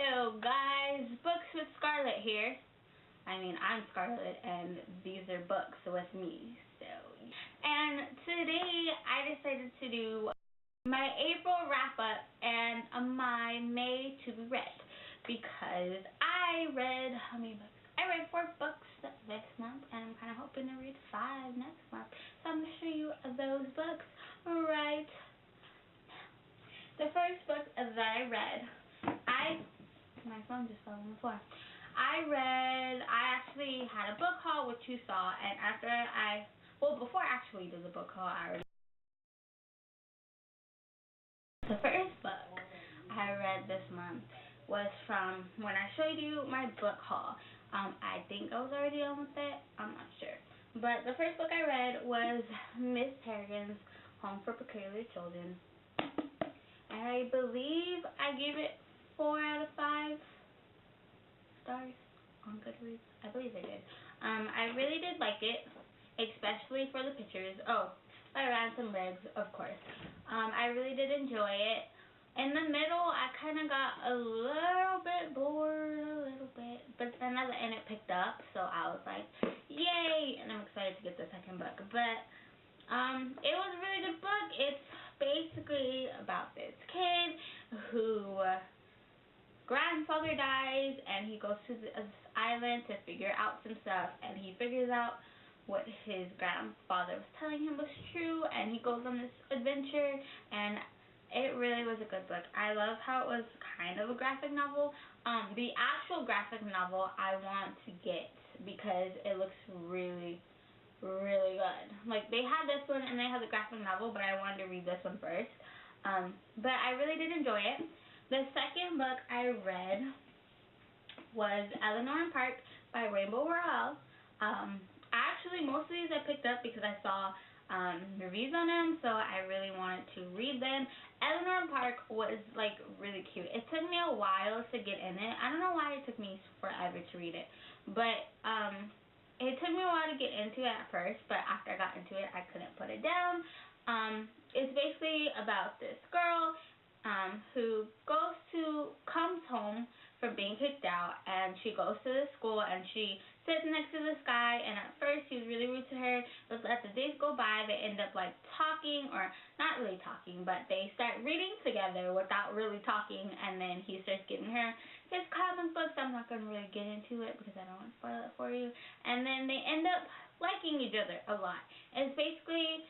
Yo guys, Books with Scarlett here. I mean, I'm Scarlett and these are books with me. And today I decided to do my April wrap up and my May to be read because I read, how many books? I read 4 books this month and I'm kind of hoping to read 5 next month. So I'm going to show you those books right now. The first book that I read, my phone just fell on the floor. I actually had a book haul, which you saw, and before I actually did the book haul, the first book I read this month was from when I showed you my book haul. I think I was already done with it. I'm not sure. But the first book I read was Miss Peregrine's Home for Peculiar Children. And I believe I gave it 4 out of 5 stars on Goodreads. I believe I did. I really did like it, especially for the pictures. Oh, by Ransom Riggs, of course. I really did enjoy it. In the middle, I kind of got a little bit bored, but then at the end it picked up, so I was like, yay, and I'm excited to get the second book. But it was a really good book. It's basically about this kid who grandfather dies and he goes to this island to figure out some stuff, and he figures out what his grandfather was telling him was true, and he goes on this adventure, and it really was a good book. I love how it was kind of a graphic novel. The actual graphic novel I want to get because it looks really, really good. Like, they had this one and they had the graphic novel, but I wanted to read this one first. But I really did enjoy it. The second book I read was Eleanor and Park by Rainbow Rowell. Actually, most of these I picked up because I saw reviews on them, so I really wanted to read them. Eleanor and Park was like really cute. It took me a while to get in it. I don't know why it took me forever to read it, but it took me a while to get into it at first, but after I got into it, I couldn't put it down. It's basically about this girl who comes home from being kicked out, and she goes to the school and she sits next to this guy, and at first he was really rude to her, but as the days go by, they end up like talking, or not really talking, but they start reading together without really talking, and then he starts getting her his comic books. I'm not going to really get into it because I don't want to spoil it for you, and then they end up liking each other a lot. It's basically,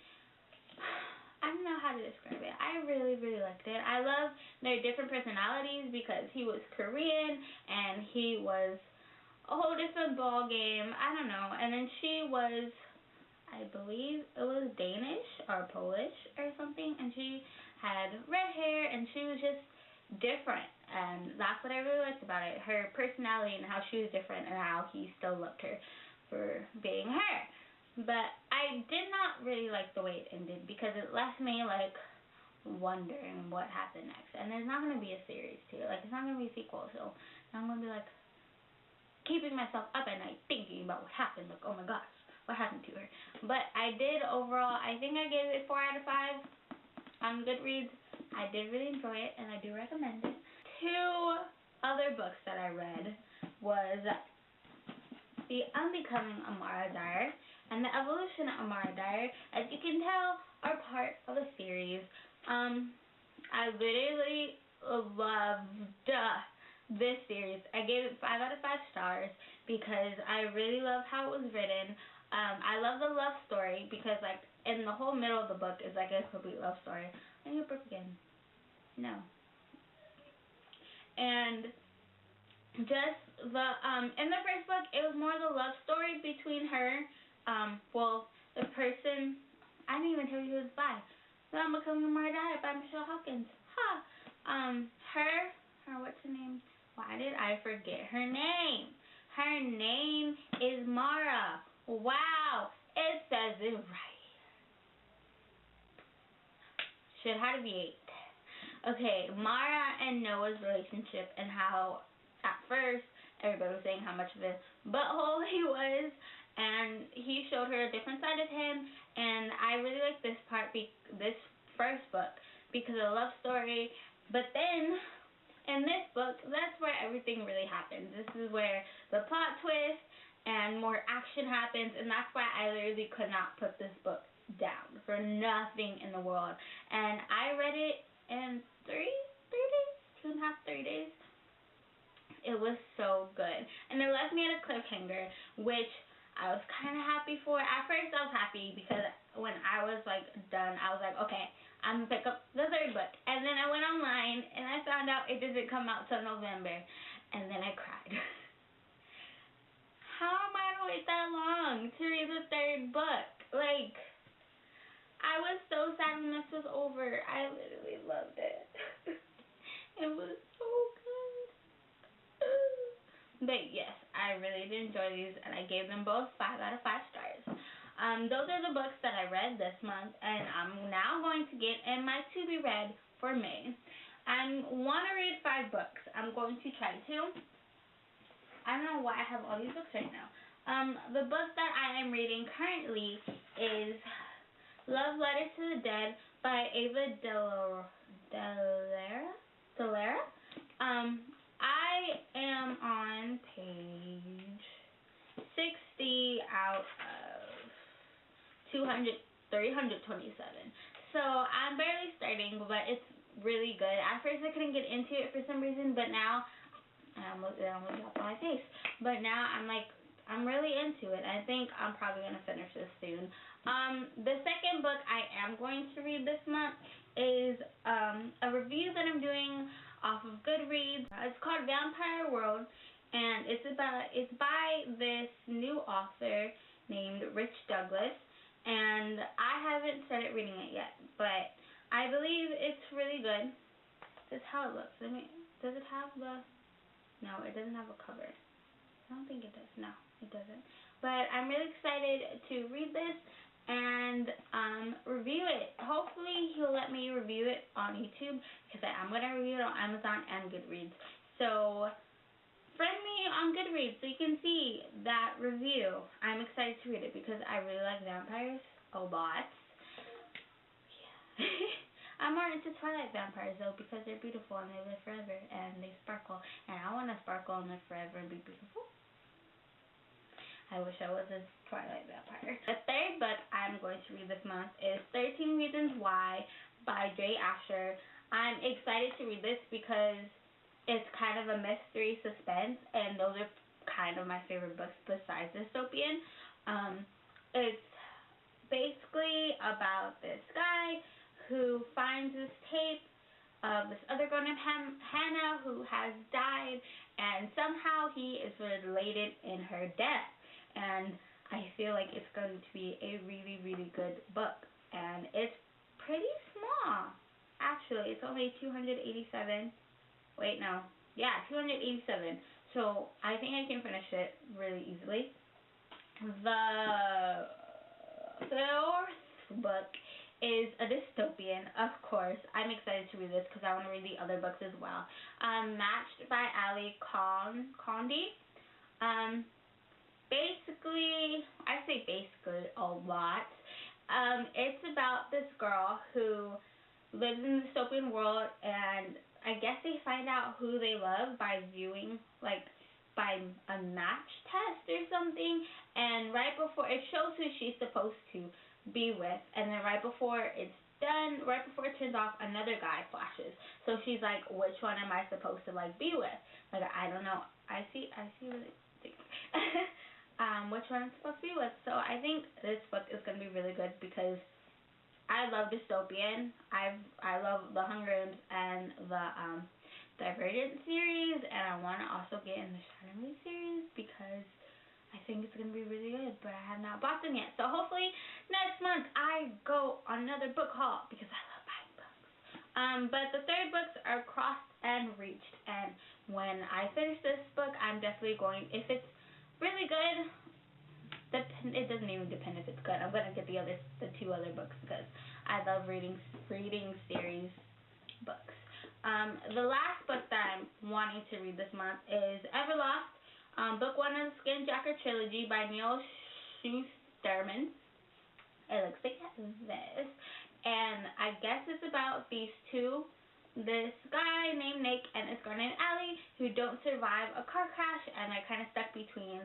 I don't know how to describe it. I really, really liked it. I love their different personalities because he was Korean and he was a whole different ball game. I don't know. And then she was, I believe it was Danish or Polish or something, and she had red hair and she was just different, and that's what I really liked about it. Her personality and how she was different and how he still loved her for being her. But I did not really like the way it ended because it left me like wondering what happened next. And there's not going to be a series to it. Like, it's not going to be a sequel, so I'm going to be like keeping myself up at night thinking about what happened. Like, oh my gosh, what happened to her? But I did overall, I think I gave it 4 out of 5 on Goodreads. I did really enjoy it and I do recommend it. 2 other books that I read was The Unbecoming Amara Dyer and The Evolution of Amara Dyer, as you can tell, are part of a series. I literally loved this series. I gave it 5 out of 5 stars because I really love how it was written. I love the love story because, like, in the whole middle of the book is like a complete love story. I need a book again. No. And just the in the first book, it was more the love story between her, the person. I didn't even tell you who it was by. The Unbecoming Amara Dyer by Michelle Hawkins. Her, what's her name? Why did I forget her name? Her name is Mara. Wow, it says it right. Should have be 8. Okay, Mara and Noah's relationship and how at first everybody was saying how much of a butthole he was, and he showed her a different side of him, and I really like this part, this first book, because of the love story. But then in this book, that's where everything really happens. This is where the plot twist and more action happens, and that's why I literally could not put this book down for nothing in the world. And I read it in 3 days, 2.5, 3 days. It was so good, and it left me at a cliffhanger, which I was kind of happy for. At first I was happy because when I was like done, I was like, okay, I'm gonna pick up the 3rd book. And then I went online and I found out it doesn't come out till November, and then I cried. How am I gonna wait that long to read the 3rd book? Like, I was so sad when this was over. I literally loved it. It was so good. But yes, I really did enjoy these, and I gave them both 5 out of 5 stars. Those are the books that I read this month, and I'm now going to get in my to be read for May. I want to read 5 books. I'm going to try to. I don't know why I have all these books right now. The book that I am reading currently is Love Letters to the Dead by Ava Delara. I am on page 60 out of 327. So I'm barely starting, but it's really good. At first I couldn't get into it for some reason, but now I almost dropped my face. But now I'm really into it. I think I'm probably gonna finish this soon. The second book I am going to read this month is a review that I'm doing off of Goodreads. It's called Vampire World, and it's by this new author named Rich Douglas, and I haven't started reading it yet, but I believe it's really good. This is how it looks. Does it have the... No, it doesn't have a cover. I don't think it does. No, it doesn't. But I'm really excited to read this and review it. Hopefully he'll let me review it on YouTube, because I'm going to review it on Amazon and Goodreads. So friend me on Goodreads so you can see that review. I'm excited to read it because I really like vampires a lot. Yeah. I'm more into Twilight vampires though, because they're beautiful and they live forever and they sparkle, and I want to sparkle and live forever and be beautiful. I wish I was a Twilight vampire. The 3rd book I'm going to read this month is 13 Reasons Why by Jay Asher. I'm excited to read this because it's kind of a mystery suspense, and those are kind of my favorite books besides dystopian. It's basically about this guy who finds this tape of this other girl named Hannah who has died, and somehow he is related in her death. And I feel like it's going to be a really, really good book. And it's pretty small. Actually, it's only 287. Wait, no. Yeah, 287. So I think I can finish it really easily. The 4th book is a dystopian, of course. I'm excited to read this because I want to read the other books as well. Matched by Ali Condi. Basically a lot. It's about this girl who lives in the dystopian world, and I guess they find out who they love by viewing, like, by a match test or something, and right before, it shows who she's supposed to be with, and then right before it's done, right before it turns off, another guy flashes. So she's like, which one am I supposed to, like, be with? Like, I don't know. I see what it thinks. Which one I'm supposed to be with. So I think this book is going to be really good because I love dystopian. I love the Hunger Games and the Divergent series, and I want to also get in the Shadow series because I think it's going to be really good, but I have not bought them yet. So hopefully next month I go on another book haul because I love buying books. But the 3rd books are Crossed and Reached, and when I finish this book, I'm definitely going, if it's really good, it doesn't even depend if it's good. I'm going to get the 2 other books because I love reading series books. The last book that I'm wanting to read this month is Everlost, book 1 of the Skinjacker trilogy by Neil Schusterman. It looks like this, and I guess it's about these 2 this guy named Nick and this girl named Allie who don't survive a car crash, and they're kind of stuck between,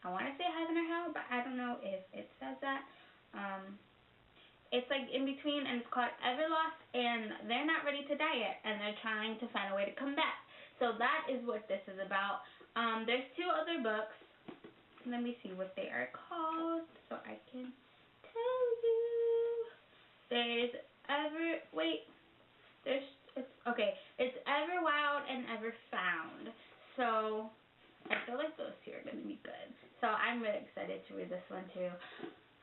I want to say heaven or hell, but I don't know if it says that. It's like in between, and it's called Everlost, and they're not ready to die yet, and they're trying to find a way to come back. So that is what this is about. There's 2 other books. Let me see what they are called so I can tell you. There's it's Ever Wild and Ever Found. So I feel like those 2 are going to be good. So I'm really excited to read this one too.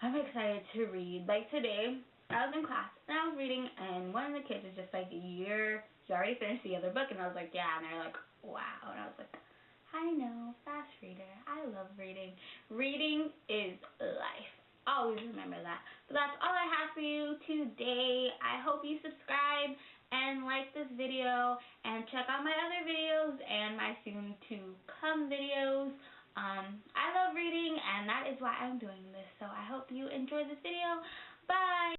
I'm excited to read. Like today, I was in class and I was reading, and one of the kids was just like, you already finished the other book? And I was like, yeah. And they're like, wow. And I was like, I know, fast reader. I love reading. Reading is life. Always remember that. But that's all I have for you today. I hope you subscribe and like this video and check out my other videos and my soon to come videos. I love reading, and that is why I'm doing this. So I hope you enjoyed this video. Bye.